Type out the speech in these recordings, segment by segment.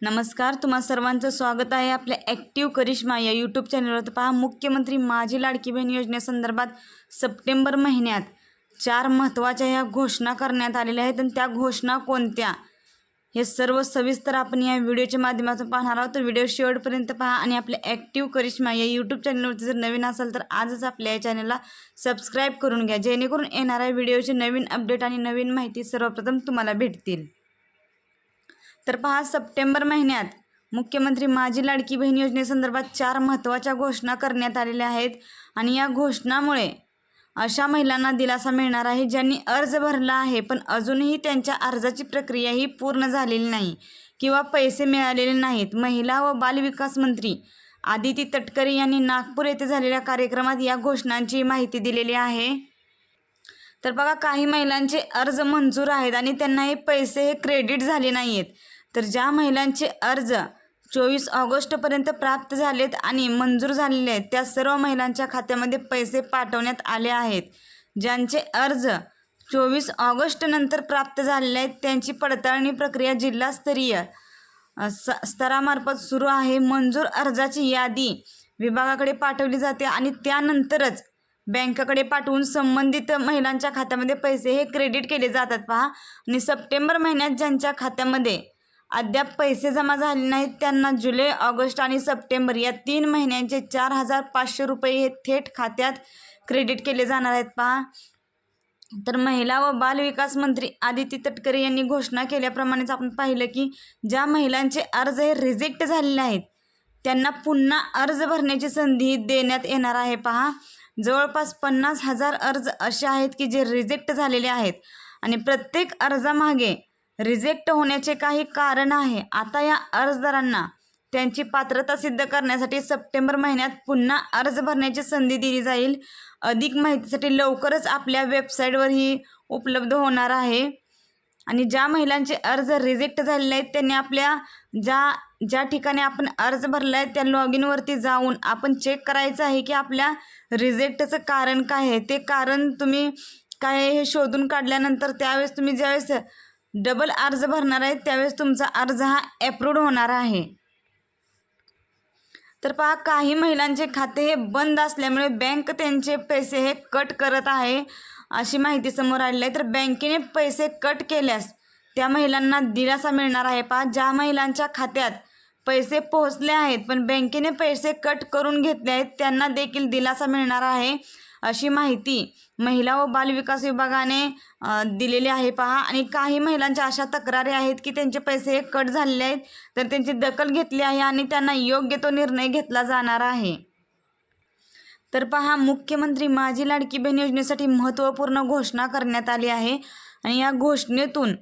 नमस्कार, तुम्हा सर्वांचं स्वागत आहे आपल्या ॲक्टिव्ह करिश्मा या यूट्यूब चॅनलवर. तर पहा, मुख्यमंत्री माझी लाडकी बहीण योजनेसंदर्भात सप्टेंबर महिन्यात 4 महत्त्वाच्या ह्या घोषणा करण्यात आलेल्या आहेत. आणि त्या घोषणा कोणत्या हे सर्व सविस्तर आपण या व्हिडिओच्या माध्यमातून पाहणार आहोत. तर व्हिडिओ शेवटपर्यंत पहा आणि आपल्या ॲक्टिव्ह करिश्मा या यूट्यूब चॅनलवरती जर नवीन असाल तर आजच आपल्या या चॅनलला सबस्क्राईब करून घ्या, जेणेकरून येणाऱ्या व्हिडिओचे नवीन अपडेट आणि नवीन माहिती सर्वप्रथम तुम्हाला भेटतील. तर पहा, सप्टेंबर महिन्यात मुख्यमंत्री माझी लाडकी बहीण योजनेसंदर्भात 4 महत्त्वाच्या घोषणा करण्यात आलेल्या आहेत. आणि या घोषणामुळे अशा महिलांना दिलासा मिळणार आहे ज्यांनी अर्ज भरला आहे पण अजूनही त्यांच्या अर्जाची प्रक्रिया ही पूर्ण झालेली नाही किंवा पैसे मिळालेले नाहीत. महिला व बालविकास मंत्री आदिती तटकरे यांनी नागपूर येथे झालेल्या कार्यक्रमात या घोषणांची माहिती दिलेली आहे. तर बघा, काही महिलांचे अर्ज मंजूर आहेत आणि त्यांना हे पैसे क्रेडिट झाले नाही आहेत. तर ज्या महिलांचे अर्ज 24 ऑगस्टपर्यंत प्राप्त झालेत आणि मंजूर झालेले आहेत त्या सर्व महिलांच्या खात्यामध्ये पैसे पाठवण्यात आले आहेत. ज्यांचे अर्ज 24 ऑगस्टनंतर प्राप्त झालेले आहेत त्यांची पडताळणी प्रक्रिया जिल्हास्तरीय स्तरामार्फत सुरू आहे. मंजूर अर्जाची यादी विभागाकडे पाठवली जाते आणि त्यानंतरच बँकेकडे पाठवून संबंधित महिलांच्या खात्यामध्ये पैसे हे क्रेडिट केले जातात. पहा, आणि सप्टेंबर महिन्यात ज्यांच्या खात्यामध्ये अद्याप पैसे जमा झाले नाहीत त्यांना जुलै, ऑगस्ट आणि सप्टेंबर या 3 महिन्यांचे 4,500 रुपये हे थेट खात्यात क्रेडिट केले जाणार आहेत. पहा, तर महिला व बालविकास मंत्री आदिती तटकरे यांनी घोषणा केल्याप्रमाणेच आपण पाहिलं की ज्या महिलांचे अर्ज हे रिजेक्ट झालेले आहेत त्यांना पुन्हा अर्ज भरण्याची संधी देण्यात येणार आहे. पहा, जवळपास 50,000 अर्ज असे आहेत की जे रिजेक्ट झालेले आहेत आणि प्रत्येक अर्जामागे रिजेक्ट होण्याचे काही कारण आहे. आता या अर्जदारांना त्यांची पात्रता सिद्ध करण्यासाठी सप्टेंबर महिन्यात पुन्हा अर्ज भरण्याची संधी दिली जाईल. अधिक माहितीसाठी लवकरच आपल्या वेबसाईटवर ही उपलब्ध होणार आहे. आणि ज्या महिलांचे अर्ज रिजेक्ट झालेले आहेत त्यांनी आपल्या ज्या ठिकाणी आपण अर्ज भरला आहे त्या लॉग इनवरती जाऊन आपण चेक करायचं आहे की आपल्या रिजेक्टचं कारण काय आहे. ते कारण तुम्ही काय आहे हे शोधून काढल्यानंतर त्यावेळेस तुम्ही ज्यावेळेस डबल अर्ज भरणार आहे त्यावेळेस तुमचा अर्ज हा अप्रूव्ड होणार आहे. तर पहा, काही महिलांचे खाते हे बंद असल्यामुळे बँक त्यांचे पैसे हे कट करत आहे अशी माहिती समोर आलेली आहे. तर बँकेने पैसे कट केल्यास त्या महिलांना दिलासा मिळणार आहे. पहा, ज्या महिलांच्या खात्यात पैसे पोहोचले आहेत पण बँकेने पैसे कट करून घेतले आहेत त्यांना देखील दिलासा मिळणार आहे अशी माहिती महिला व बालविकास विभागाने दिलेली आहे. पहा, आणि काही महिलांच्या अशा तक्रारी आहेत की त्यांचे पैसे हे कट झालेले आहेत तर त्यांची दखल घेतली आहे आणि त्यांना योग्य तो निर्णय घेतला जाणार आहे. तर पहा, मुख्यमंत्री माझी लाडकी बहीण योजनेसाठी महत्त्वपूर्ण घोषणा करण्यात आली आहे. आणि या घोषणेतून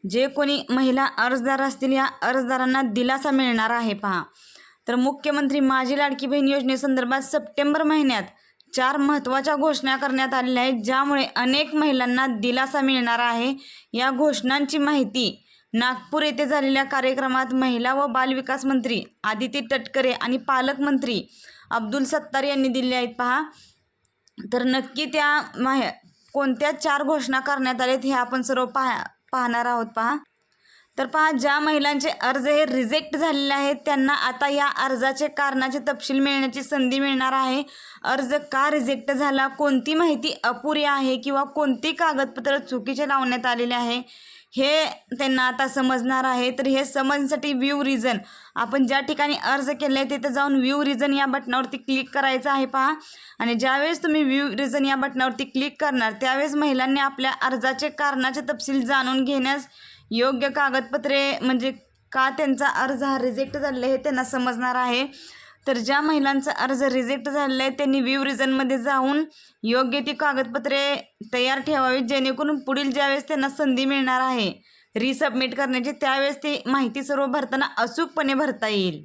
जे कोणी महिला अर्जदार असतील या अर्जदारांना दिलासा मिळणार आहे. पहा, तर मुख्यमंत्री माझी लाडकी बहीण योजनेसंदर्भात सप्टेंबर महिन्यात 4 महत्त्वाच्या घोषणा करण्यात आलेल्या आहेत ज्यामुळे अनेक महिलांना दिलासा मिळणार आहे. या घोषणांची माहिती नागपूर येथे झालेल्या कार्यक्रमात महिला व बालविकास मंत्री आदिती तटकरे आणि पालकमंत्री अब्दुल सत्तार यांनी दिले आहेत. पहा, तर नक्की त्या कोणत्या 4 घोषणा करण्यात आल्यात हे आपण सर्व पाहणार आहोत. पहा, तर पहा, ज्या महिलांचे अर्ज हे रिजेक्ट झालेले आहेत त्यांना आता या अर्जाचे कारणाचे तपशील मिळण्याची संधी मिळणार आहे. अर्ज का रिजेक्ट झाला, कोणती माहिती अपुरी आहे किंवा कोणती कागदपत्र चुकीचे लावण्यात आलेले आहे हे त्यांना आता समजणार आहे. तर हे समजण्यासाठी व्ह्यू रिझन आपण ज्या ठिकाणी अर्ज केले आहे तिथे जाऊन व्ह्यू रिझन या बटनावरती क्लिक करायचं आहे. पहा, आणि ज्यावेळेस तुम्ही व्ह्यू रिझन या बटनावरती क्लिक करणार त्यावेळेस महिलांनी आपल्या अर्जाचे कारणाचे तपशील जाणून घेण्यास योग्य कागदपत्रे म्हणजे का त्यांचा अर्ज हा रिजेक्ट झालेला आहे हे त्यांना समजणार आहे. तर ज्या महिलांचा अर्ज रिजेक्ट झालेला आहे त्यांनी व्ह्यू रिझनमध्ये जाऊन योग्य ती कागदपत्रे तयार ठेवावीत जेणेकरून पुढील ज्यावेळेस त्यांना संधी मिळणार आहे रिसबमिट करण्याची त्यावेळेस ती माहिती सर्व भरताना अचूकपणे भरता येईल.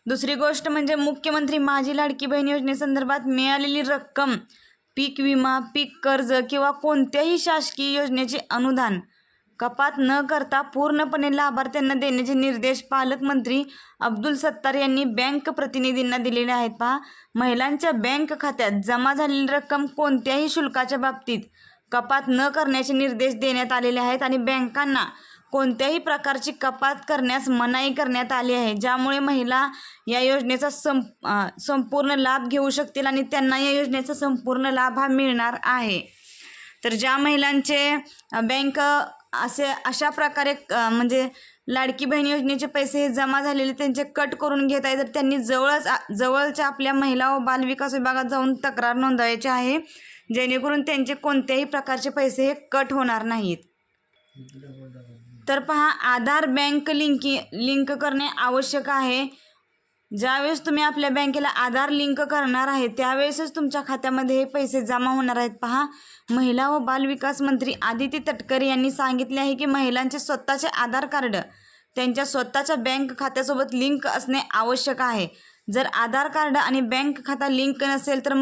दुसरी गोष्ट म्हणजे मुख्यमंत्री माझी लाडकी बहीण योजनेसंदर्भात मिळालेली रक्कम, पीक विमा, पीक कर्ज किंवा कोणत्याही शासकीय योजनेचे अनुदान कपात न करता पूर्णपणे लाभार्थ्यांना देण्याचे निर्देश पालकमंत्री अब्दुल सत्तार यांनी बँक प्रतिनिधींना दिलेले आहेत. पहा, महिलांच्या बँक खात्यात जमा झालेली रक्कम कोणत्याही शुल्काच्या बाबतीत कपात न करण्याचे निर्देश देण्यात आलेले आहेत आणि बँकांना कोणत्याही प्रकारची कपात करण्यास मनाई करण्यात आली आहे, ज्यामुळे महिला या योजनेचा संपूर्ण लाभ घेऊ शकतील आणि त्यांना या योजनेचा संपूर्ण लाभ हा मिळणार आहे. तर ज्या महिलांचे बँक अशा प्रकारे म्हणजे लाडकी बहीण योजनेचे पैसे जमा झालेले त्यांचे कट करून घेत आहे, तर त्यांनी जवळच्या आपल्या महिला व बालविकास विभागात जाऊन तक्रार नोंदवायची आहे, जेणेकरून त्यांचे कोणत्याही प्रकारचे पैसे हे कट होणार नाहीत. तर पहा, आधार बँक लिंक करणे आवश्यक आहे. ज्यावेळेस तुम्ही आपल्या बँकेला आधार लिंक करणार आहे त्यावेळेसच तुमच्या खात्यामध्ये हे पैसे जमा होणार आहेत. पहा, महिला व बालविकास मंत्री आदिती तटकरे यांनी सांगितले आहे की महिलांचे स्वतःचे आधार कार्ड त्यांच्या स्वतःच्या बँक खात्यासोबत लिंक असणे आवश्यक आहे. जर आधार कार्ड आणि बँक खाता लिंक नसेल तर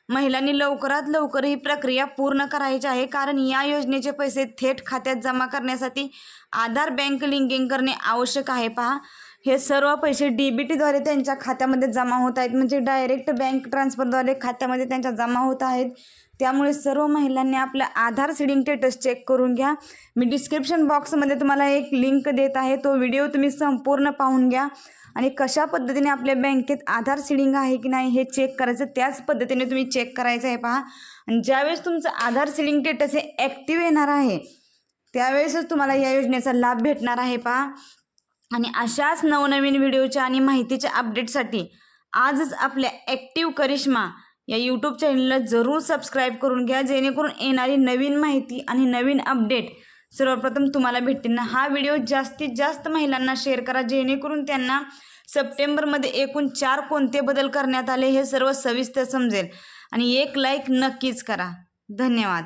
महिलांनी लवकरात लवकर ही प्रक्रिया पूर्ण करायची आहे, कारण या योजनेचे पैसे थेट खात्यात जमा करण्यासाठी आधार बँक लिंकिंग करणे आवश्यक आहे. पहा, हे सर्व पैसे DBTद्वारे त्यांच्या खात्यामध्ये जमा होत आहेत, म्हणजे डायरेक्ट बँक ट्रान्सफरद्वारे खात्यामध्ये त्यांच्या जमा होत आहेत. त्यामुळे सर्व महिलांनी आपलं आधार सीडिंग स्टेटस चेक करून घ्या. मी डिस्क्रिप्शन बॉक्समध्ये तुम्हाला एक लिंक देत आहे, तो व्हिडिओ तुम्ही संपूर्ण पाहून घ्या आणि कशा पद्धतीने आपल्या बँकेत आधार सीडिंग आहे की नाही हे चेक करायचं, त्याच पद्धतीने तुम्ही चेक करायचं आहे. पहा, आणि ज्यावेळेस तुमचं आधार सीडिंग स्टेटस हे ॲक्टिव्ह येणार आहे त्यावेळेसच तुम्हाला या योजनेचा लाभ भेटणार आहे. पहा, आणि अशाच नवनवीन व्हिडिओच्या आणि माहितीच्या अपडेटसाठी आजच आपल्या ॲक्टिव्ह करिश्मा या यूट्यूब चॅनलला जरूर सबस्क्राईब करून घ्या, जेणेकरून येणारी नवीन माहिती आणि नवीन अपडेट सर्वप्रथम तुम्हाला भेटतील. हा व्हिडिओ जास्तीत जास्त महिलांना शेअर करा, जेणेकरून त्यांना सप्टेंबरमध्ये एकूण 4 कोणते बदल करण्यात आले हे सर्व सविस्तर समजेल. आणि एक लाईक नक्कीच करा. धन्यवाद.